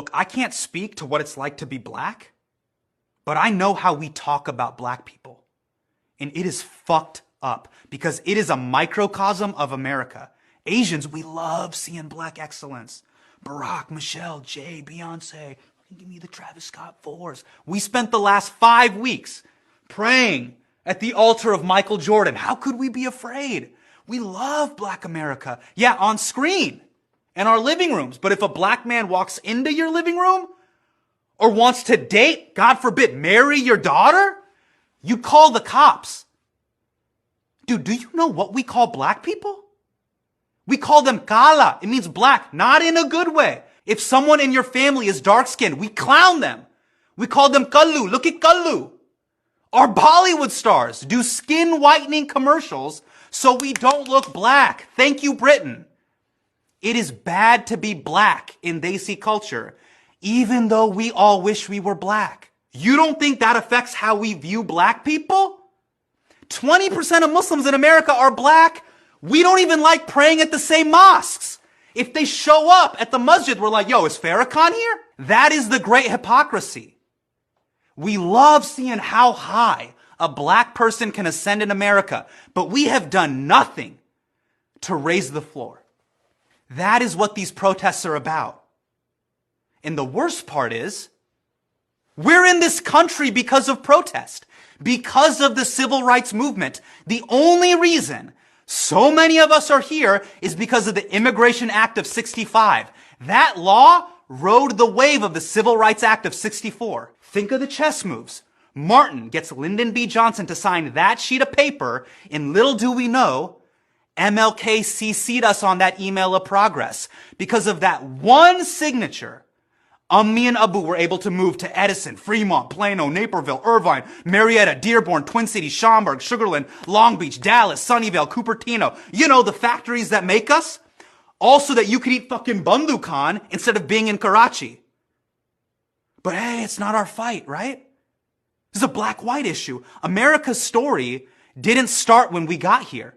Look, I can't speak to what it's like to be black, but I know how we talk about black people. And it is fucked up because it is a microcosm of America. Asians, we love seeing black excellence. Barack, Michelle, Jay, Beyonce, give me the Travis Scott 4s. We spent the last 5 weeks praying at the altar of Michael Jordan. How could we be afraid? We love black America. Yeah, on screen and our living rooms. But if a black man walks into your living room or wants to date, God forbid, marry your daughter, you call the cops. Dude, do you know what we call black people? We call them kala. It means black, not in a good way. If someone in your family is dark-skinned, we clown them. We call them kallu. Look at kallu. Our Bollywood stars do skin whitening commercials so we don't look black. Thank you, Britain. It is bad to be black in Desi culture, even though we all wish we were black. You don't think that affects how we view black people? 20% of Muslims in America are black. We don't even like praying at the same mosques. If they show up at the masjid, we're like, yo, is Farrakhan here? That is the great hypocrisy. We love seeing how high a black person can ascend in America, but we have done nothing to raise the floor. That is what these protests are about. And the worst part is, we're in this country because of protest, because of the civil rights movement. The only reason so many of us are here is because of the Immigration Act of 65. That law rode the wave of the Civil Rights Act of 64. Think of the chess moves. Martin gets Lyndon B. Johnson to sign that sheet of paper, and little do we know, MLK CC'd us on that email of progress. Because of that one signature, me and Abu were able to move to Edison, Fremont, Plano, Naperville, Irvine, Marietta, Dearborn, Twin Cities, Schaumburg, Sugarland, Long Beach, Dallas, Sunnyvale, Cupertino. You know, the factories that make us. Also that you could eat fucking Bandhu Khan instead of being in Karachi. But hey, it's not our fight, right? This is a black-white issue. America's story didn't start when we got here.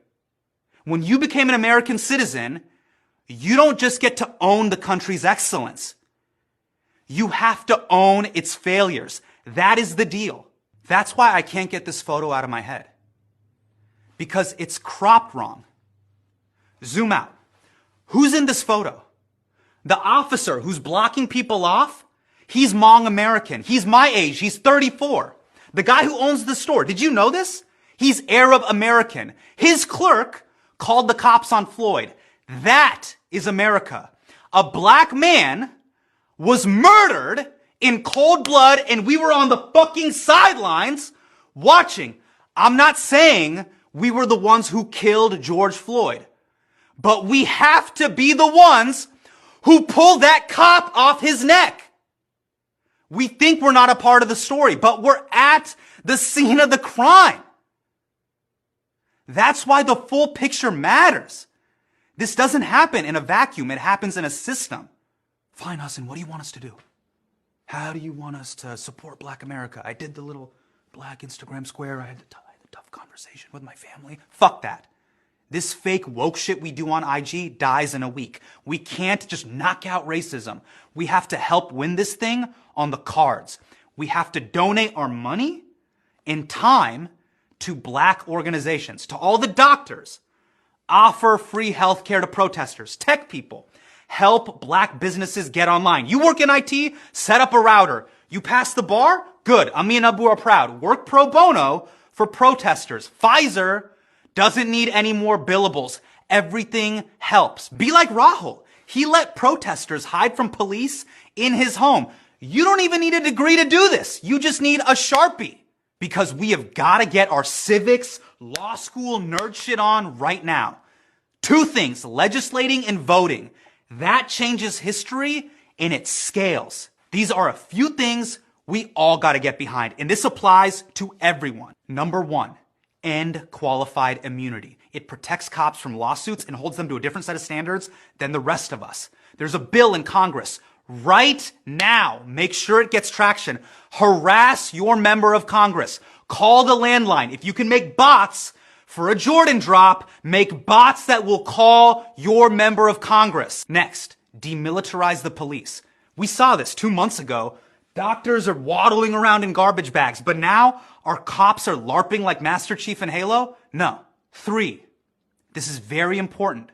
When you became an American citizen, you don't just get to own the country's excellence. You have to own its failures. That is the deal. That's why I can't get this photo out of my head. Because it's cropped wrong. Zoom out. Who's in this photo? The officer who's blocking people off, he's Hmong American. He's my age. He's 34. The guy who owns the store, did you know this? He's Arab American. His clerk called the cops on Floyd. That is America. A black man was murdered in cold blood and we were on the fucking sidelines watching. I'm not saying we were the ones who killed George Floyd, but we have to be the ones who pull that cop off his neck. We think we're not a part of the story, but we're at the scene of the crime. That's why the full picture matters. This doesn't happen in a vacuum. It happens in a system. Fine, Hassan, what do you want us to do? How do you want us to support Black America? I did the little black Instagram square. I had the tough conversation with my family. Fuck that. This fake woke shit we do on IG dies in a week. We can't just knock out racism. We have to help win this thing on the cards. We have to donate our money and time to black organizations, to all the doctors. Offer free healthcare to protesters, tech people. Help black businesses get online. You work in IT, set up a router. You pass the bar? Good. Ami and Abu are proud. Work pro bono for protesters. Pfizer doesn't need any more billables. Everything helps. Be like Rahul. He let protesters hide from police in his home. You don't even need a degree to do this. You just need a Sharpie. Because we have got to get our civics, law school nerd shit on right now. Two things, legislating and voting. That changes history and it scales. These are a few things we all got to get behind. And this applies to everyone. Number one, end qualified immunity. It protects cops from lawsuits and holds them to a different set of standards than the rest of us. There's a bill in Congress right now. Make sure it gets traction. Harass your member of Congress. Call the landline. If you can make bots for a Jordan drop, make bots that will call your member of Congress. Next, demilitarize the police. We saw this 2 months ago. Doctors are waddling around in garbage bags, but now our cops are LARPing like Master Chief in Halo? No. 3, this is very important.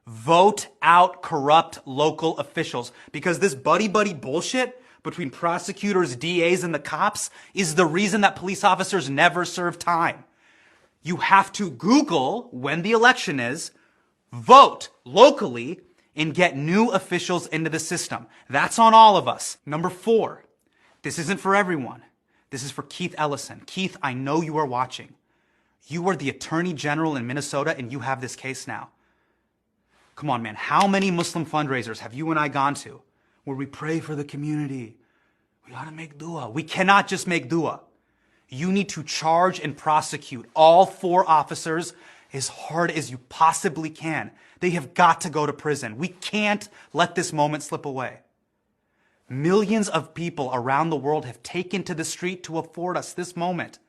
Vote out corrupt local officials, because this buddy-buddy bullshit between prosecutors, DAs, and the cops is the reason that police officers never serve time. You have to Google when the election is, vote locally, and get new officials into the system. That's on all of us. Number 4, this isn't for everyone. This is for Keith Ellison. Keith, I know you are watching. You are the Attorney General in Minnesota, and you have this case now. Come on, man. How many Muslim fundraisers have you and I gone to where we pray for the community? We gotta make dua. We cannot just make dua. You need to charge and prosecute all 4 officers as hard as you possibly can. They have got to go to prison. We can't let this moment slip away. Millions of people around the world have taken to the street to afford us this moment.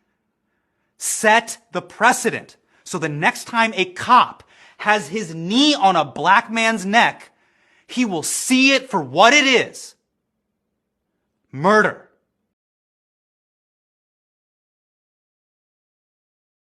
Set the precedent so the next time a cop has his knee on a black man's neck, he will see it for what it is. Murder.